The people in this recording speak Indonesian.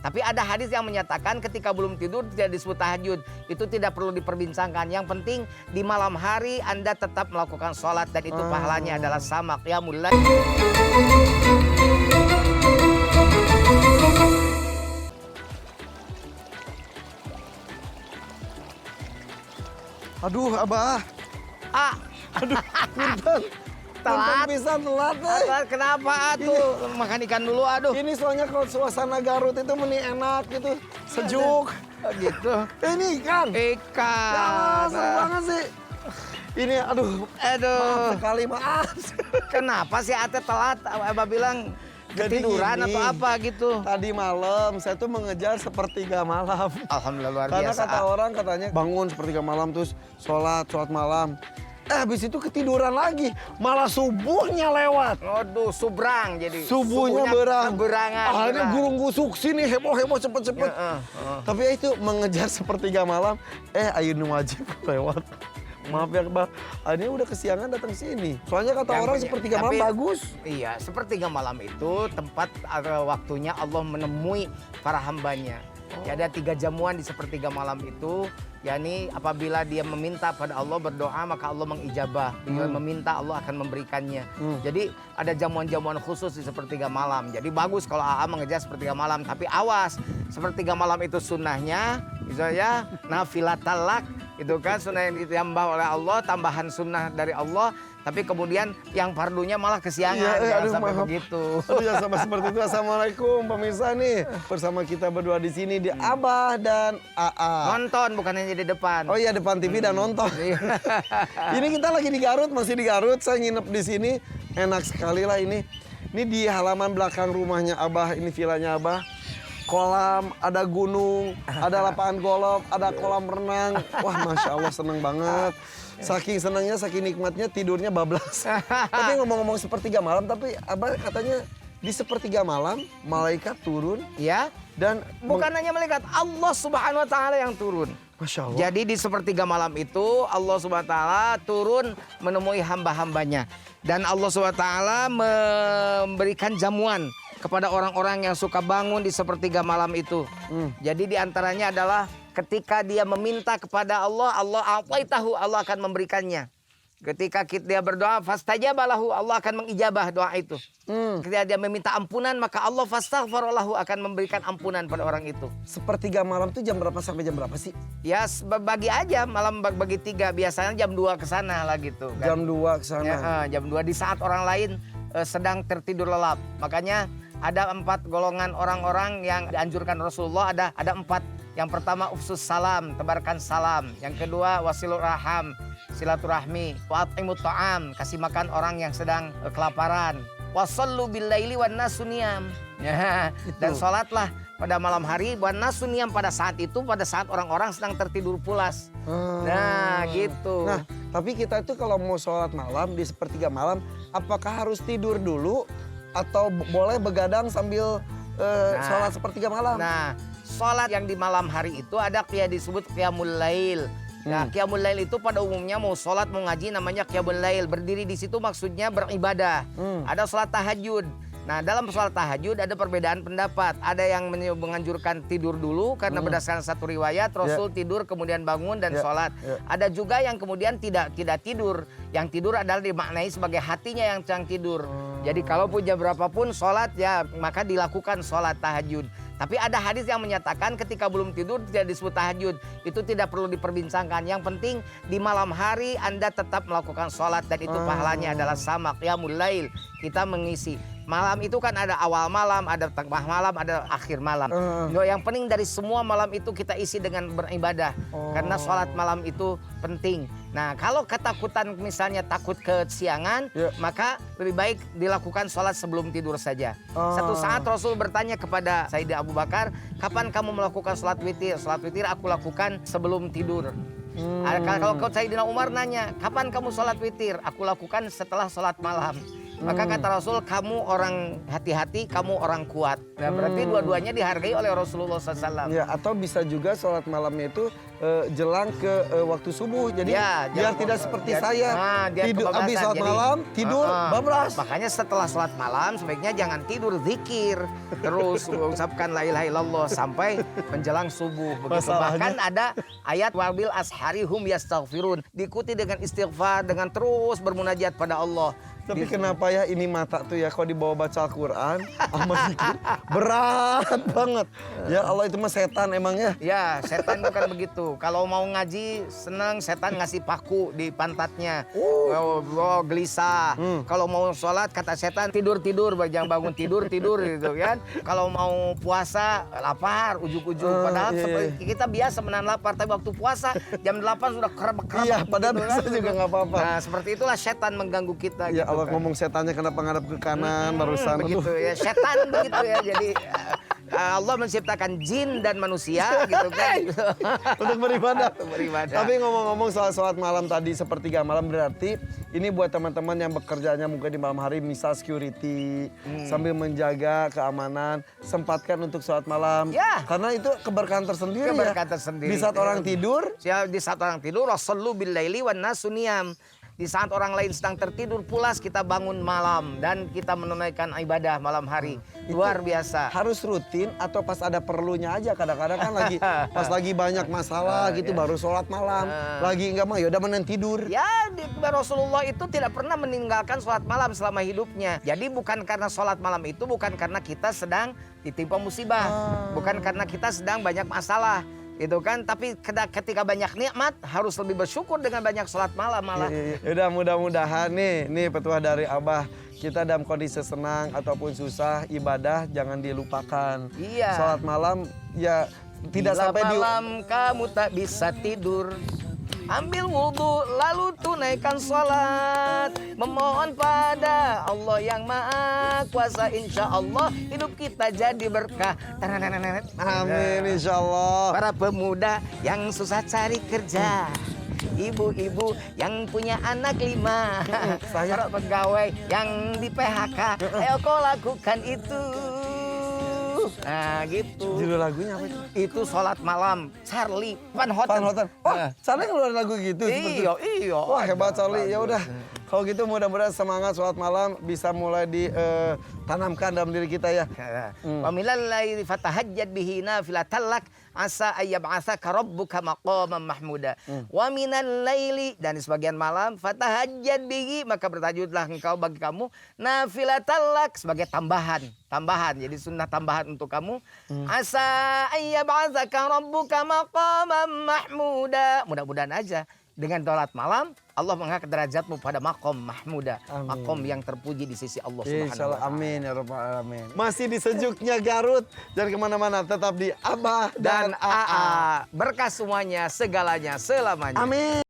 Tapi ada hadis yang menyatakan ketika belum tidur tidak disebut tahajud. Itu tidak perlu diperbincangkan. Yang penting di malam hari Anda tetap melakukan sholat. Dan itu pahalanya adalah sama qiyamul lail. Aduh, Abah. Aduh, punten. Telat. Punten pisan telat, Kenapa atuh? Makan ikan dulu aduh. Ini soalnya kalau suasana Garut itu meni enak gitu, sejuk. Oh, gitu. Ini ikan. Ya, Ikan. seru banget sih. Ini aduh, maaf sekali, maaf. Kenapa sih Ate telat? Abah bilang Jadi ketiduran gini, atau apa gitu? Tadi malam saya tuh mengejar sepertiga malam. Alhamdulillah luar Karena biasa. kata orang katanya bangun sepertiga malam terus sholat malam. Habis itu ketiduran lagi, malah subuhnya lewat. Aduh, subrang jadi. Subuhnya berangan. Akhirnya gurung gusuk sini heboh-heboh cepet-cepet. Tapi ya itu mengejar sepertiga malam, ayo wajib lewat. Maaf ya Bang, ini udah kesiangan datang sini. Soalnya kata orang sepertiga malam bagus. Iya, sepertiga malam itu tempat waktunya Allah menemui para hambanya. Ya, ada 3 jamuan di sepertiga malam itu. yakni apabila dia meminta pada Allah, berdoa, maka Allah mengijabah. Bila meminta, Allah akan memberikannya. Jadi ada jamuan-jamuan khusus di sepertiga malam. Jadi bagus kalau AA mengejar sepertiga malam. Tapi awas, sepertiga malam itu sunnahnya, misalnya nafilatalak, itu kan sunnah yang ditambah oleh Allah, tambahan sunnah dari Allah. Tapi kemudian yang fardunya malah kesiangan, sampai begitu. Aduh, ya sama seperti itu. Assalamualaikum pemirsa nih. Bersama kita berdua di sini di Abah dan AA. Nonton bukan hanya di depan. Oh iya, depan TV dan nonton. Ini kita lagi di Garut, masih di Garut. Saya nginep di sini. Enak sekali lah ini. Ini di halaman belakang rumahnya Abah, ini vilanya Abah. Kolam, ada gunung, ada lapangan golf, ada kolam renang. Wah, Masya Allah, seneng banget. Saking senangnya, saking nikmatnya, tidurnya bablas. Tapi ngomong-ngomong sepertiga malam, tapi Abah katanya di sepertiga malam malaikat turun. Ya, dan bukan hanya malaikat, Allah Subhanahu wa taala yang turun. Masya Allah. Jadi di sepertiga malam itu Allah Subhanahu wa taala turun menemui hamba-hambanya. Dan Allah Subhanahu wa taala memberikan jamuan kepada orang-orang yang suka bangun di sepertiga malam itu. Jadi diantaranya adalah ketika dia meminta kepada Allah, Allah akan memberikannya. Ketika dia berdoa, fastajabalahu, Allah akan mengijabah doa itu. Ketika dia meminta ampunan, maka Allah fastaghfaralahu akan memberikan ampunan pada orang itu. Sepertiga malam itu jam berapa sampai jam berapa sih? Ya bagi aja, malam bagi 3, biasanya jam 2 ke sana lah gitu. Kan? Jam 2 ke sana. Ya, jam 2 di saat orang lain sedang tertidur lelap. Makanya ada 4 golongan orang-orang yang dianjurkan Rasulullah, ada 4. Yang pertama ufsus salam, tebarkan salam. Yang kedua wasilur raham, silaturahmi. Wa'at'imut ta'am, kasih makan orang yang sedang kelaparan. Wasallu billaili wan nasu niyam. Ya, dan sholatlah pada malam hari wan nasu niyam, pada saat itu, pada saat orang-orang sedang tertidur pulas. Nah, gitu. Nah, tapi kita itu kalau mau sholat malam di sepertiga malam, apakah harus tidur dulu atau boleh begadang sambil sholat sepertiga malam? Nah, sholat yang di malam hari itu ada disebut qiyamul lail. Nah, qiyamul lail itu pada umumnya mau sholat, mau ngaji namanya qiyamul lail. Berdiri di situ maksudnya beribadah. Ada sholat tahajud. Nah, dalam sholat tahajud ada perbedaan pendapat. Ada yang menganjurkan tidur dulu karena berdasarkan satu riwayat Rasul tidur kemudian bangun dan sholat. Ada juga yang kemudian tidak tidur. Yang tidur adalah dimaknai sebagai hatinya yang tidur. Jadi kalaupun jam berapapun sholat, ya maka dilakukan sholat tahajud. Tapi ada hadis yang menyatakan ketika belum tidur tidak disebut tahajud. Itu tidak perlu diperbincangkan. Yang penting di malam hari Anda tetap melakukan sholat. Dan itu pahalanya adalah sama qiyamul lail. Kita mengisi. Malam itu kan ada awal malam, ada tengah malam, ada akhir malam. Yang penting dari semua malam itu kita isi dengan beribadah. Karena sholat malam itu penting. Nah, kalau ketakutan misalnya takut kesiangan, maka lebih baik dilakukan sholat sebelum tidur saja. Satu saat Rasul bertanya kepada Sayyidina Abu Bakar, kapan kamu melakukan sholat witir? Sholat witir aku lakukan sebelum tidur. Kalau Sayyidina Umar nanya, kapan kamu sholat witir? Aku lakukan setelah sholat malam. Maka kata Rasul, kamu orang hati-hati, kamu orang kuat. Nah, berarti dua-duanya dihargai oleh Rasulullah SAW. Ya, atau bisa juga sholat malamnya itu jelang ke waktu subuh. Jadi Ya, biar jangan- tidak seperti biar- saya biar tidur kebablasan. habis sholat Jadi, malam tidur bablas. Makanya setelah sholat malam sebaiknya jangan tidur, zikir terus mengucapkan la ilaha illallah sampai menjelang subuh. Begitu. Masalahnya- Bahkan ada ayat wabil asharihum yastaghfirun, diikuti dengan istighfar, dengan terus bermunajat pada Allah. Tapi kenapa ya ini mata tuh ya kalau dibawa baca Al-Quran sama zikir berat banget. Ya Allah itu mah setan emangnya. Ya, setan bukan begitu. Kalau mau ngaji, senang setan ngasih paku di pantatnya. Oh, gelisah. Kalau mau sholat, kata setan, tidur-tidur. Jangan bangun tidur-tidur gitu kan. Kalau mau puasa, lapar, ujuk-ujuk. Padahal iya, seperti kita biasa menahan lapar. Tapi waktu puasa, jam 8 sudah kerebek-kerebek. Iya, padahal gitu biasa juga nggak apa-apa. Nah, seperti itulah setan mengganggu kita. Ya gitu Allah kan. ngomong setannya kenapa ngadap ke kanan barusan. Begitu Aduh. ya, setan begitu ya. Jadi Allah menciptakan jin dan manusia gitu kan. Untuk beribadah. Untuk beribadah. Tapi ngomong-ngomong soal sholat malam tadi sepertiga malam berarti ini buat teman-teman yang bekerjanya mungkin di malam hari misal security sambil menjaga keamanan sempatkan untuk sholat malam. Ya. Karena itu keberkahan tersendiri Keberkahan ya. tersendiri. Di saat orang tidur Di saat orang tidur, Rasulullah billaili wan nasu niyam. Di saat orang lain sedang tertidur pulas, kita bangun malam dan kita menunaikan ibadah malam hari. Luar biasa. harus rutin atau pas ada perlunya aja. Kadang-kadang kan lagi pas lagi banyak masalah gitu baru sholat malam. Lagi enggak mah yaudah mending tidur. Ya, Rasulullah itu tidak pernah meninggalkan sholat malam selama hidupnya. Jadi bukan karena sholat malam itu bukan karena kita sedang ditimpa musibah, bukan karena kita sedang banyak masalah, gitu kan? Tapi ketika banyak nikmat harus lebih bersyukur dengan banyak sholat malam malah. Udah mudah-mudahan nih petua dari Abah, kita dalam kondisi senang ataupun susah ibadah jangan dilupakan. Iya. Sholat malam ya tidak Bila sampai di malam kamu tak bisa tidur, ambil wudhu lalu tunaikan sholat, memohon pada Allah yang Maha Kuasa, insya Allah hidup kita jadi berkah. Amin insyaallah. Para pemuda yang susah cari kerja, ibu-ibu yang punya anak 5, para pegawai yang di PHK, ayo kau lakukan itu. Nah gitu. Judul lagunya apa itu? Itu sholat malam Charlie Van Houten. Van Houten. Wah, Charlie ngeluarin lagu gitu seperti itu. Iya. Wah hebat Charlie. Ya udah. Kalau gitu mudah-mudahan semangat sholat malam bisa mulai ditanamkan dalam diri kita ya. Wa minal laili fatahajjad bihi nafilatan lak asa ayyab'atsaka rabbuka maqaman mahmuda. Wa minal laili, dan di sebagian malam fatahajjad bihi, maka bertajudlah engkau bagi kamu nafilatan lak, sebagai tambahan. Jadi sunnah tambahan untuk kamu. Asa ayyab'atsaka rabbuka maqaman mahmuda. Mudah-mudahan aja dengan sholat malam Allah mengangkat derajatmu pada makom mahmuda, makom yang terpuji di sisi Allah Subhanahu wa Insyaallah taala. amin ya rabbal alamin. Masih di sejuknya Garut, jangan kemana-mana, tetap di Abah Dan AA berkah semuanya, segalanya, selamanya. Amin.